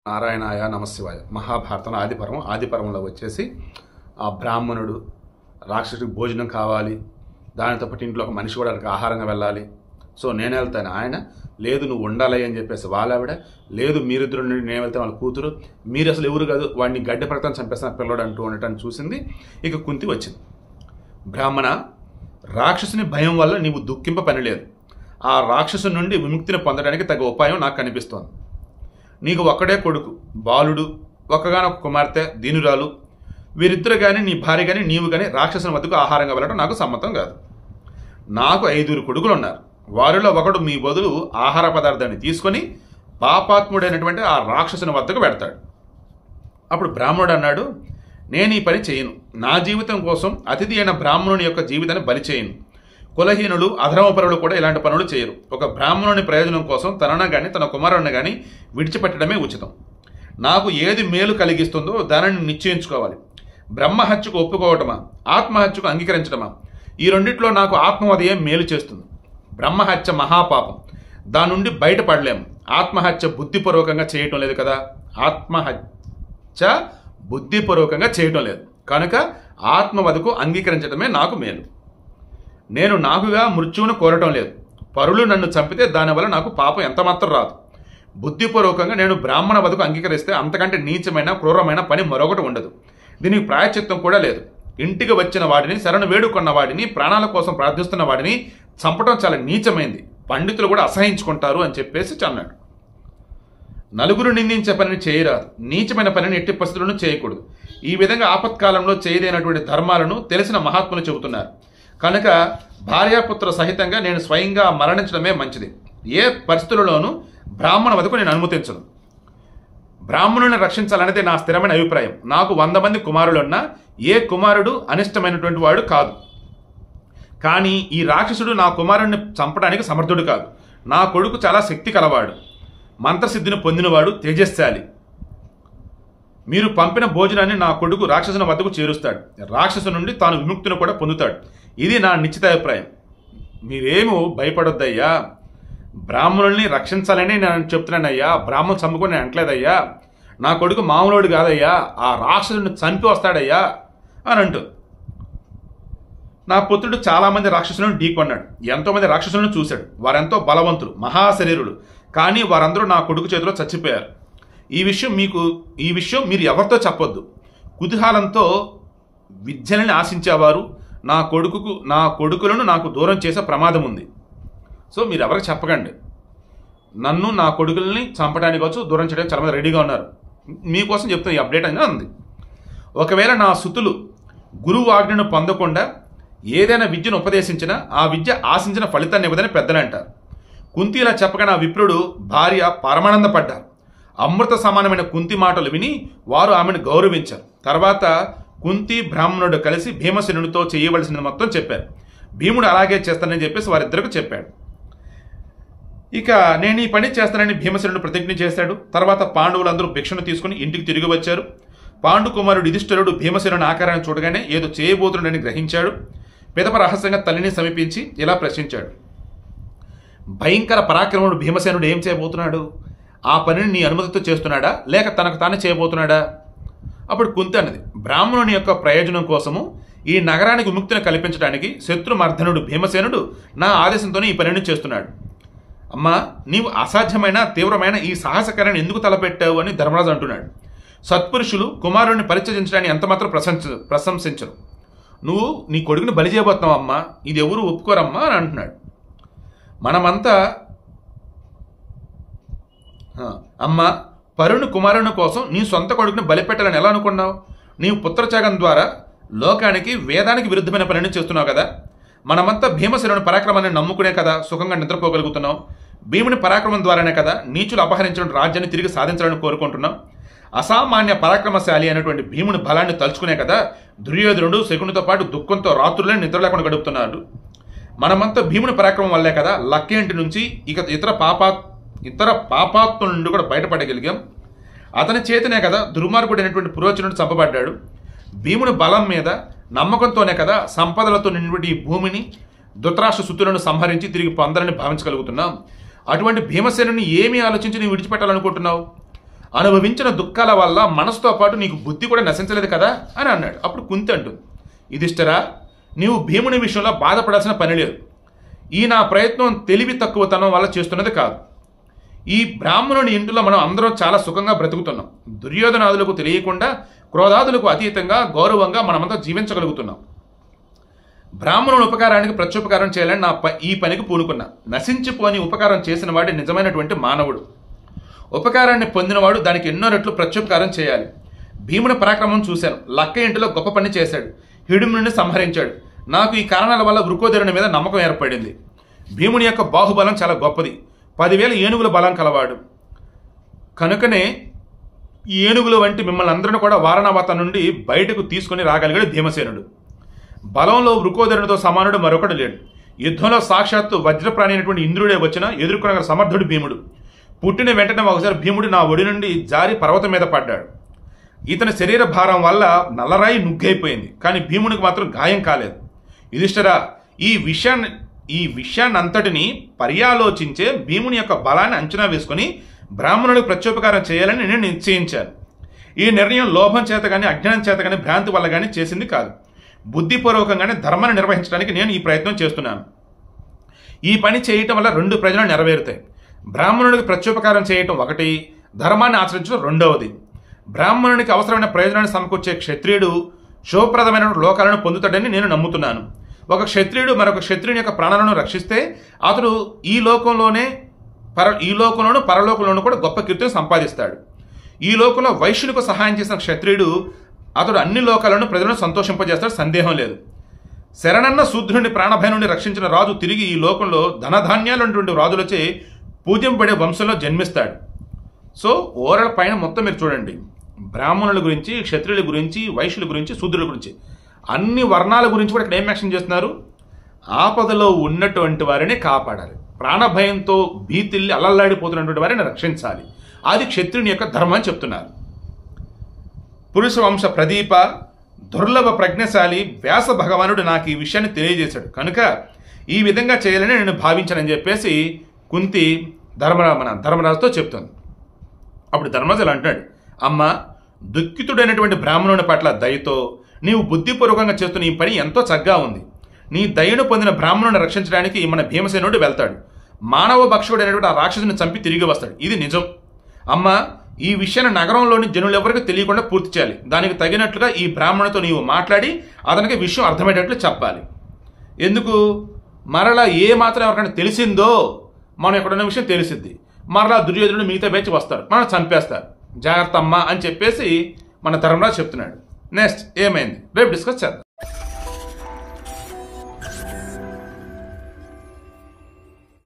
నారాయణాయ నమశివాయ. మహాభారతం ఆదిపర్వంలో వచ్చేసి ఆ బ్రాహ్మణుడు రాక్షసుడికి భోజనం కావాలి, దానితో పాటు ఇంట్లో ఒక మనిషి కూడా ఆహారంగా వెళ్ళాలి. సో నేను వెళ్తాను, ఆయన లేదు నువ్వు ఉండాలి అని చెప్పేసి వాళ్ళావిడ లేదు మీరిద్దరు నుండి నేను వెళ్తే వాళ్ళ కూతురు, మీరు అసలు ఎవరు కాదు వాడిని గడ్డి ప్రకటన చంపేసిన పిల్లడు అంటూ ఉండటాన్ని చూసింది. ఇక కుంతి వచ్చింది, బ్రాహ్మణ రాక్షసుని భయం వల్ల నీవు దుఃఖింప పని లేదు, ఆ రాక్షసు నుండి విముక్తిని పొందడానికి తగ్గ ఉపాయం నాకు కనిపిస్తోంది. నీకు ఒక్కడే కొడుకు బాలుడు, ఒక్కగానొక కుమార్తె దీనురాలు, వీరిద్దరు కానీ నీ భార్య కానీ నీవు కానీ రాక్షసుని వద్దకు ఆహారంగా వెళ్ళడం నాకు సమ్మతం కాదు. నాకు 5 కొడుకులు ఉన్నారు, వారిలో ఒకడు మీ బదులు ఆహార పదార్థాన్ని తీసుకొని పాపాత్ముడైనటువంటి ఆ రాక్షసుని వద్దకు పెడతాడు. అప్పుడు బ్రాహ్మణుడు అన్నాడు, నేను ఈ పని చేయను, నా జీవితం కోసం అతిథి అయిన బ్రాహ్మణుని యొక్క జీవితాన్ని బలి చేయను. కులహీనులు అధర్మపరులు కూడా ఇలాంటి పనులు చేయరు. ఒక బ్రాహ్మణుని ప్రయోజనం కోసం తనను కానీ తన కుమారుడిని కానీ విడిచిపెట్టడమే ఉచితం. నాకు ఏది మేలు కలిగిస్తుందో దానిని నిశ్చయించుకోవాలి. బ్రహ్మహత్యకు ఒప్పుకోవటమా, ఆత్మహత్యకు అంగీకరించడమా? ఈ రెండిట్లో నాకు ఆత్మవధయే మేలు చేస్తుంది. బ్రహ్మహత్య మహాపాపం, దాని నుండి బయటపడలేము. ఆత్మహత్య బుద్ధిపూర్వకంగా చేయటం లేదు కదా, ఆత్మహత్య బుద్ధిపూర్వకంగా చేయటం లేదు కనుక ఆత్మవధకు అంగీకరించడమే నాకు మేలు. నేను నాకుగా మృత్యువును కోరటం లేదు. పరులు నన్ను చంపితే దానివల్ల నాకు పాపం ఎంతమాత్రం రాదు. బుద్ధిపూర్వకంగా నేను బ్రాహ్మణ వధకు అంగీకరిస్తే అంతకంటే నీచమైన క్రూరమైన పని మరొకటి ఉండదు. దీనికి ప్రాయశ్చిత్తం కూడా లేదు. ఇంటికి వచ్చిన వాడిని, శరణు వేడుకున్న వాడిని, ప్రాణాల కోసం ప్రార్థిస్తున్న వాడిని చంపడం చాలా నీచమైంది, పండితులు కూడా అసహించుకుంటారు అని చెప్పేసి అన్నాడు. నలుగురు నిందించే పనిని చేయరాదు, నీచమైన పనిని ఎట్టి పరిస్థితులను చేయకూడదు. ఈ విధంగా ఆపత్కాలంలో చేయలేనటువంటి ధర్మాలను తెలిసిన మహాత్ములు చెబుతున్నారు కనుక భార్యాపుత్ర సహితంగా నేను స్వయంగా మరణించడమే మంచిది. ఏ పరిస్థితులలోనూ బ్రాహ్మణ వధకు నేను అనుమతించను. బ్రాహ్మణుని రక్షించాలనేది నా స్థిరమైన అభిప్రాయం. నాకు 100 మంది కుమారులున్నా ఏ కుమారుడు అనిష్టమైనటువంటి వాడు కాదు. కానీ ఈ రాక్షసుడు నా కుమారుడిని చంపడానికి సమర్థుడు కాదు. నా కొడుకు చాలా శక్తి కలవాడు, మంత్రసిద్ధిని పొందినవాడు, తేజస్శాలి. మీరు పంపిన భోజనాన్ని నా కొడుకు రాక్షసుని వద్దకు చేరుస్తాడు, రాక్షసు నుండి తాను విముక్తిని కూడా పొందుతాడు. ఇది నా నిశ్చిత అభిప్రాయం. మీరేమో భయపడొద్దయ్యా, బ్రాహ్మణుల్ని రక్షించాలని నేను చెప్తున్నానయ్యా, బ్రాహ్మణులు చంపుకొని నేను అంటలేదయ్యా, నా కొడుకు మామూలుడు కాదయ్యా, ఆ రాక్షసుని చంపి వస్తాడయ్యా అని అంటూ. నా పుత్రుడు చాలామంది రాక్షసులను ఢీకొన్నాడు, ఎంతోమంది రాక్షసులను చూశాడు, వారెంతో బలవంతులు, మహాశరీరులు, కానీ వారందరూ నా కొడుకు చేతిలో చచ్చిపోయారు. ఈ విషయం మీరు ఎవరితో చెప్పొద్దు. కుతూహలంతో విద్యలని ఆశించేవారు నా కొడుకులను నాకు దూరం చేసే ప్రమాదం ఉంది. సో మీరు ఎవరికి చెప్పకండి. నన్ను నా కొడుకుల్ని చంపడానికి వచ్చు దూరం చేయడానికి చాలామంది రెడీగా ఉన్నారు. మీకోసం చెప్తున్నా, ఈ అప్డేట్ అయినా ఉంది. ఒకవేళ నా సుతులు గురువు ఆజ్ఞను పొందకుండా ఏదైనా విద్యను ఉపదేశించినా ఆ విద్య ఆశించిన ఫలితాన్ని ఇవ్వదని పెద్దలు అంటారు. కుంతి ఇలా చెప్పగానే ఆ విప్రుడు భార్య పరమానందపడ్డారు. అమృత సమానమైన కుంతి మాటలు విని వారు ఆమెను గౌరవించారు. తర్వాత కుంతి బ్రాహ్మణుడు కలిసి భీమసేనుడితో చేయవలసింది మొత్తం చెప్పారు. భీముడు అలాగే చేస్తానని చెప్పేసి వారిద్దరికి చెప్పాడు. ఇక నేను ఈ పని చేస్తానని భీమసేనుడు ప్రతిజ్ఞ చేశాడు. తర్వాత పాండవులందరూ భిక్షను తీసుకుని ఇంటికి తిరిగి వచ్చారు. పాండు కుమారుడు యుధిష్ఠిరుడు భీమసేనుని ఆకారాన్ని చూడగానే ఏదో చేయబోతుండని గ్రహించాడు. పిదప రహస్యంగా తల్లిని సమీపించి ఇలా ప్రశ్నించాడు, భయంకర పరాక్రముడు భీమసేనుడు ఏం చేయబోతున్నాడు? ఆ పనిని నీ అనుమతితో చేస్తున్నాడా, లేక తనకు తానే చేయబోతున్నాడా? అప్పుడు కుంతి అన్నది, బ్రాహ్మణుని యొక్క ప్రయోజనం కోసము ఈ నగరానికి విముక్తిని కల్పించడానికి శత్రుమర్ధనుడు భీమసేనుడు నా ఆదేశంతోనే ఈ పనిని చేస్తున్నాడు. అమ్మా, నీవు అసాధ్యమైన తీవ్రమైన ఈ సాహసకార్యాన్ని ఎందుకు తలపెట్టావు అని ధర్మరాజు అంటున్నాడు. సత్పురుషులు కుమారుడిని పరిచయించడాన్ని ఎంతమాత్రం ప్రశంసించరు. నువ్వు నీ కొడుకుని బలి చేయబోతున్నావు అమ్మా, ఇది ఎవరు ఒప్పుకోరమ్మా అని అంటున్నాడు. మనమంతా అమ్మా, పరుని కుమారుని కోసం నీ సొంత కొడుకుని బలిపెట్టాలని ఎలా అనుకున్నావు? నీవు పుత్రత్యాగం ద్వారా లోకానికి వేదానికి విరుద్ధమైన పనిని చేస్తున్నావు కదా. మనమంతా భీమసేనుని పరాక్రమాన్ని నమ్ముకునే కదా సుఖంగా నిద్రపోగలుగుతున్నాం. భీముని పరాక్రమం ద్వారానే కదా నీచులు అపహరించిన రాజ్యాన్ని తిరిగి సాధించాలని కోరుకుంటున్నాం. అసామాన్య పరాక్రమశాలి అయినటువంటి భీముని బలాన్ని తలుచుకునే కదా దుర్యోధనుడు శకునితో పాటు దుఃఖంతో రాత్రులే నిద్ర లేకుండా గడుపుతున్నాడు. మనమంతా భీముని పరాక్రమం వల్లే కదా లక్కేంటి నుంచి ఇతర పాపాత్ముల నుండి కూడా బయటపడగలిగాం. అతని చేతనే కదా దుర్మార్గుడైనటువంటి పురోచనుడు చంపబడ్డాడు. భీముని బలం మీద నమ్మకంతోనే కదా సంపదలతో నిండి ఈ భూమిని ధృతరాష్ట్ర సుతులను సంహరించి తిరిగి పొందాలని భావించగలుగుతున్నాం. అటువంటి భీమసేనుని ఏమీ ఆలోచించి నీవు విడిచిపెట్టాలనుకుంటున్నావు? అనుభవించిన దుఃఖాల వల్ల మనసుతో పాటు నీకు బుద్ధి కూడా నశించలేదు కదా అని అన్నాడు. అప్పుడు కుంతి అంటుంది, యుధిష్ఠిరా, నీవు భీముని విషయంలో బాధపడాల్సిన పని లేదు. ఈ నా ప్రయత్నం తెలివి తక్కువతనం వల్ల చేస్తున్నది కాదు. ఈ బ్రాహ్మణుని ఇంటిలో మనం అందరం చాలా సుఖంగా బ్రతుకుతున్నాం. దుర్యోధనాదులకు తెలియకుండా క్రోధాదులకు అతీతంగా గౌరవంగా మనమంతా జీవించగలుగుతున్నాం. బ్రాహ్మణుని ఉపకారానికి ప్రత్యుపకారం చేయాలని ఈ పనికి పూనుకున్నా. నశించిపోని ఉపకారం చేసిన వాడి నిజమైనటువంటి మానవుడు. ఉపకారాన్ని పొందినవాడు దానికి ఎన్నో రెట్లు ప్రత్యుపకారం చేయాలి. భీముని పరాక్రమం చూశాను. లక్క ఇంటిలో గొప్ప పని చేశాడు. హిడుముని సంహరించాడు. నాకు ఈ కారణాల వల్ల వృకోదరుని మీద నమ్మకం ఏర్పడింది. భీముని యొక్క బాహుబలం చాలా గొప్పది. 10,000 ఏనుగుల బలం కలవాడు. కనుకనే ఏనుగుల వంటి మిమ్మల్ని అందరిని కూడా వారణావతం నుండి బయటకు తీసుకుని రాగలిగాడు భీమసేనుడు. బలంలో వృకోదరునితో సమానుడు మరొకడు లేడు. యుద్ధంలో సాక్షాత్తు వజ్రప్రాణి అయినటువంటి ఇంద్రుడే వచ్చినా ఎదుర్కొనగల సమర్థుడు భీముడు. పుట్టిన వెంటనే ఒకసారి భీముడు నా ఒడి నుండి జారి పర్వతం మీద పడ్డాడు. ఇతని శరీర భారం వల్ల నల్లరాయి నుగ్గైపోయింది. కానీ భీమునికి మాత్రం గాయం కాలేదు. యుధిష్ఠిరా, ఈ విషయాన్ని అంతటిని పర్యాలోచించే భీముని యొక్క బలాన్ని అంచనా వేసుకుని బ్రాహ్మణుడికి ప్రత్యుపకారం చేయాలని నేను నిశ్చయించాను. ఈ నిర్ణయం లోభం చేత కానీ అజ్ఞానం చేత కానీ భ్రాంతి వల్ల కానీ చేసింది కాదు. బుద్ధిపూర్వకంగానే ధర్మాన్ని నిర్వహించడానికి నేను ఈ ప్రయత్నం చేస్తున్నాను. ఈ పని చేయటం వల్ల 2 ప్రయోజనాలు నెరవేరుతాయి. బ్రాహ్మణుడికి ప్రత్యుపకారం చేయటం ఒకటి, ధర్మాన్ని ఆచరించడం రెండవది. బ్రాహ్మణునికి అవసరమైన ప్రయోజనాన్ని సమకూర్చే క్షత్రియుడు శుభప్రదమైన లోకాలను పొందుతాడని నేను నమ్ముతున్నాను. ఒక క్షత్రియుడు మరొక క్షత్రియుని యొక్క ప్రాణాలను రక్షిస్తే అతడు ఈ లోకంలోనూ పరలోకంలోనూ కూడా గొప్ప కీర్తిని సంపాదిస్తాడు. ఈ లోకంలో వైశ్యునికి సహాయం చేసిన క్షత్రియుడు అతడు అన్ని లోకాలను ప్రజలను సంతోషింపజేస్తాడు, సందేహం లేదు. శరణన్న శూద్రుని ప్రాణభయం నుండి రక్షించిన రాజు తిరిగి ఈ లోకంలో ధనధాన్యాలైనటువంటి రాజులచే పూజింపబడే వంశంలో జన్మిస్తాడు. సో ఓవరాల్ పైన మొత్తం మీరు చూడండి, బ్రాహ్మణుల గురించి, క్షత్రియుల గురించి, వైశ్యుల గురించి, శూద్రుల గురించి, అన్ని వర్ణాల గురించి కూడా ఇక్కడ ఏం యాక్షన్ చేస్తున్నారు? ఆపదలో ఉన్నటువంటి వారిని కాపాడాలి. ప్రాణభయంతో భీతిల్లి అలల్లాడిపోతున్నటువంటి వారిని రక్షించాలి. అది క్షత్రుని యొక్క ధర్మం అని చెప్తున్నారు. పురుష వంశ ప్రదీప, దుర్లభ ప్రజ్ఞశాలి వ్యాస భగవానుడు నాకు ఈ విషయాన్ని తెలియజేశాడు. కనుక ఈ విధంగా చేయాలని నేను భావించానని చెప్పేసి కుంతి ధర్మరాజుతో చెప్తుంది. అప్పుడు ధర్మరాజు అంటాడు, అమ్మ, దుఃఖితుడైనటువంటి బ్రాహ్మణుని పట్ల దయతో నీవు బుద్ధిపూర్వకంగా చేస్తున్న ఈ పని ఎంతో చక్కగా ఉంది. నీ దయను పొందిన బ్రాహ్మణుని రక్షించడానికి మన భీమసేనుడు వెళ్తాడు. మానవ భక్షకుడైనటువంటి ఆ రాక్షసుని చంపి తిరిగి వస్తాడు. ఇది నిజం. అమ్మ, ఈ విషయాన్ని నగరంలోని జనులెవరికి తెలియకుండా పూర్తి చేయాలి. దానికి తగినట్లుగా ఈ బ్రాహ్మణునితో నీవు మాట్లాడి అతనికి విషయం అర్థమయ్యేటట్లు చెప్పాలి. ఎందుకు? మరలా ఏ మాత్రం ఎవరికైనా తెలిసిందో మనం ఎక్కడున్న విషయం తెలిసిద్ది. మరలా దుర్యోధనుడు మిగతా బ్యాచ్ వస్తారు, మనం చంపేస్తారు. జాగ్రత్త అమ్మా అని చెప్పేసి మన ధర్మరాజు చెప్తున్నాడు. నెక్స్ట్ ఏమైంది రేపు డిస్కస్ చేద్దాం.